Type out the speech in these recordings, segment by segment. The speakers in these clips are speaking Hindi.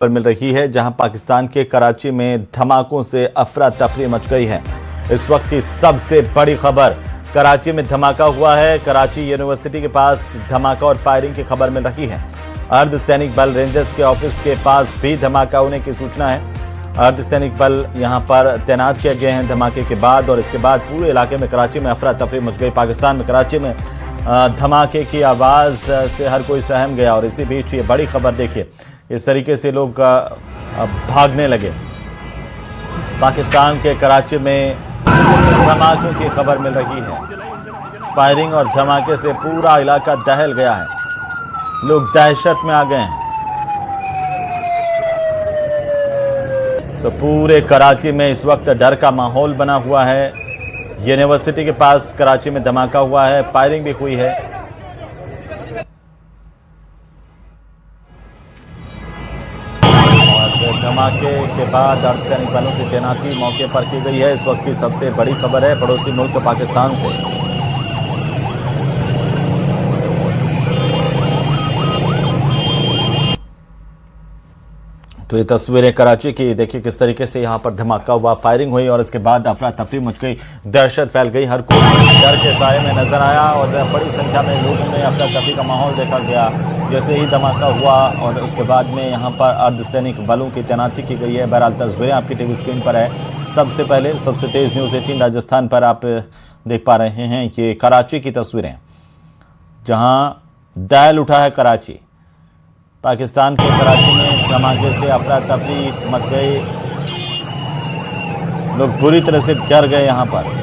पर मिल रही है, जहां पाकिस्तान के कराची में धमाकों से अफरा तफरी मच गई है। इस वक्त की सबसे बड़ी खबर, कराची में धमाका हुआ है। कराची यूनिवर्सिटी के पास धमाका और फायरिंग की खबर मिल रही है। अर्धसैनिक बल रेंजर्स के ऑफिस के पास भी धमाका होने की सूचना है। अर्धसैनिक बल यहां पर तैनात किए गए हैं धमाके के बाद, और इसके बाद पूरे इलाके में कराची में अफरा तफरी मच गई। पाकिस्तान में कराची में धमाके की आवाज़ से हर कोई सहम गया, और इसी बीच ये बड़ी खबर देखिए, इस तरीके से लोग भागने लगे। पाकिस्तान के कराची में धमाकों की खबर मिल रही है। फायरिंग और धमाके से पूरा इलाका दहल गया है, लोग दहशत में आ गए हैं। तो पूरे कराची में इस वक्त डर का माहौल बना हुआ है। यूनिवर्सिटी के पास कराची में धमाका हुआ है, फायरिंग भी हुई है। धमाके के बाद अर्धसैनिक बलों की तैनाती मौके पर की गई है। इस वक्त की सबसे बड़ी खबर है पड़ोसी मुल्क पाकिस्तान से। तो ये तस्वीरें कराची की, देखिए किस तरीके से यहाँ पर धमाका हुआ, फायरिंग हुई और इसके बाद अफरा तफरी मच गई, दहशत फैल गई। हर कोई डर के साए में नजर आया और बड़ी संख्या में लोगों में अफरा तफरी का माहौल देखा गया जैसे ही धमाका हुआ। और उसके बाद में यहाँ पर अर्धसैनिक बलों की तैनाती की गई है। बहरहाल तस्वीरें आपकी टीवी स्क्रीन पर है। सबसे पहले सबसे तेज न्यूज़ 18 राजस्थान पर आप देख पा रहे हैं कि कराची की तस्वीरें, जहाँ दहल उठा है कराची। पाकिस्तान के कराची में धमाके से अफरा तफरी मच गई, लोग बुरी तरह से डर गए। यहाँ पर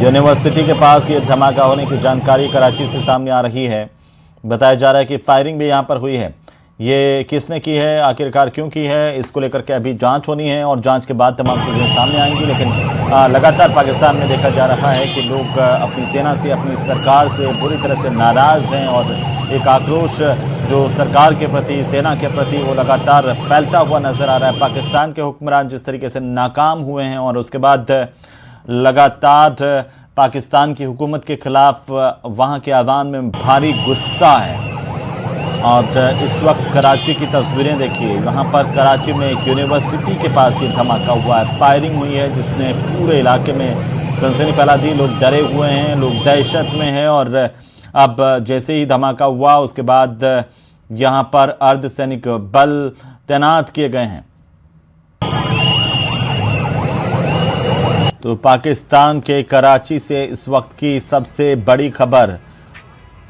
यूनिवर्सिटी के पास ये धमाका होने की जानकारी कराची से सामने आ रही है। बताया जा रहा है कि फायरिंग भी यहाँ पर हुई है। ये किसने की है, आखिरकार क्यों की है, इसको लेकर के अभी जांच होनी है और जांच के बाद तमाम चीज़ें सामने आएंगी। लेकिन लगातार पाकिस्तान में देखा जा रहा है कि लोग अपनी सेना से, अपनी सरकार से बुरी तरह से नाराज़ हैं, और एक आक्रोश जो सरकार के प्रति, सेना के प्रति, वो लगातार फैलता हुआ नज़र आ रहा है। पाकिस्तान के हुक्मरान जिस तरीके से नाकाम हुए हैं, और उसके बाद लगातार पाकिस्तान की हुकूमत के खिलाफ वहाँ के अवाम में भारी गुस्सा है। और इस वक्त कराची की तस्वीरें देखिए, यहाँ पर कराची में एक यूनिवर्सिटी के पास ये धमाका हुआ है, फायरिंग हुई है जिसने पूरे इलाके में सनसनी फैला दी। लोग डरे हुए हैं, लोग दहशत में हैं। और अब जैसे ही धमाका हुआ उसके बाद यहाँ पर अर्धसैनिक बल तैनात किए गए हैं। तो पाकिस्तान के कराची से इस वक्त की सबसे बड़ी खबर,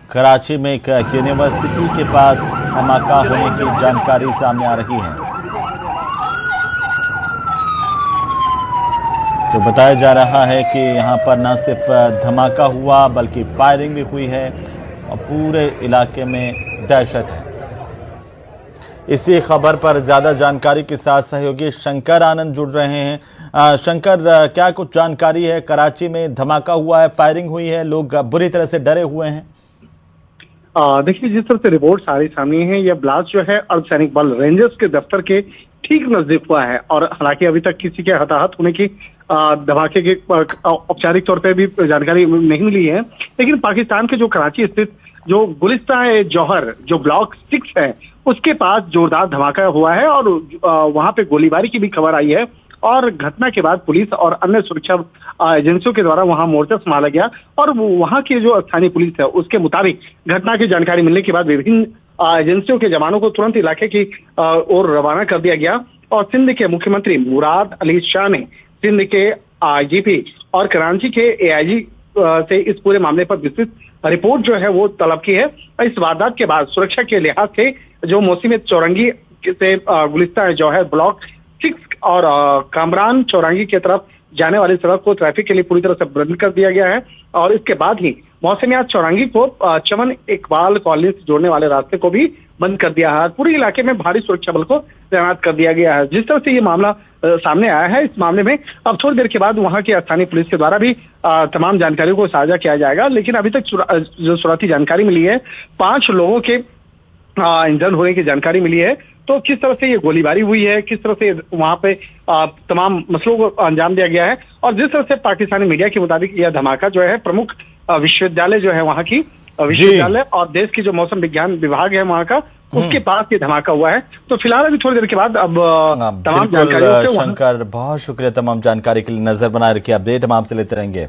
कराची में एक यूनिवर्सिटी के पास धमाका होने की जानकारी सामने आ रही है। तो बताया जा रहा है कि यहाँ पर न सिर्फ धमाका हुआ बल्कि फायरिंग भी हुई है और पूरे इलाके में दहशत है। इसी खबर पर ज़्यादा जानकारी के साथ सहयोगी शंकर आनंद जुड़ रहे हैं। शंकर, क्या कुछ जानकारी है? कराची में धमाका हुआ है, फायरिंग हुई है, लोग बुरी तरह से डरे हुए हैं। देखिए, जिस तरह से रिपोर्ट सारी सामने है, यह ब्लास्ट जो है अर्धसैनिक बल रेंजर्स के दफ्तर के ठीक नजदीक हुआ है। और हालांकि अभी तक किसी के हताहत होने की, धमाके के औपचारिक तौर पे भी जानकारी नहीं मिली है। लेकिन पाकिस्तान के जो कराची स्थित जो गुलिस्तान जौहर जो ब्लॉक 6 है, उसके पास जोरदार धमाका हुआ है और वहां पे गोलीबारी की भी खबर आई है। और घटना के बाद पुलिस और अन्य सुरक्षा एजेंसियों के द्वारा वहां मोर्चा संभाला गया। और वहां की जो स्थानीय पुलिस है उसके मुताबिक घटना की जानकारी मिलने के बाद विभिन्न एजेंसियों के जवानों को तुरंत इलाके की ओर रवाना कर दिया गया। और सिंध के मुख्यमंत्री मुराद अली शाह ने सिंध के आईजीपी और कराची के एआईजी से इस पूरे मामले पर विस्तृत रिपोर्ट जो है वो तलब की है। इस वारदात के बाद सुरक्षा के लिहाज से जो मौसमी चौरंगी से गुलिस्तान जौहर ब्लॉक 6 और कामरान चौरंगी की तरफ जाने वाली सड़क को ट्रैफिक के लिए पूरी तरह से बंद कर दिया गया है। और इसके बाद ही मौसमियात चौरंगी को चमन इकबाल कॉलोनी से जोड़ने वाले रास्ते को भी बंद कर दिया है। पूरे इलाके में भारी सुरक्षा बल को तैनात कर दिया गया है। जिस तरह से ये मामला सामने आया है, इस मामले में अब थोड़ी देर के बाद वहां की स्थानीय पुलिस के द्वारा भी तमाम जानकारियों को साझा किया जाएगा। लेकिन अभी तक जो शुरुआती जानकारी मिली है, 5 लोगों के इंजन होने की जानकारी मिली है। तो किस तरह से ये गोलीबारी हुई है, किस तरह से वहां पे तमाम मसलों को अंजाम दिया गया है, और जिस तरह से पाकिस्तानी मीडिया के मुताबिक यह धमाका जो है प्रमुख विश्वविद्यालय जो है वहां की विश्वविद्यालय और देश की जो मौसम विज्ञान विभाग है वहां का, उसके पास ये धमाका हुआ है। तो फिलहाल अभी थोड़ी देर के बाद अब तमाम बिल्कुल जानकारियों से शंकर, बहुत शुक्रिया तमाम जानकारी के लिए। नजर बनाए रखिए, अपडेट हम आपसे लेते रहेंगे।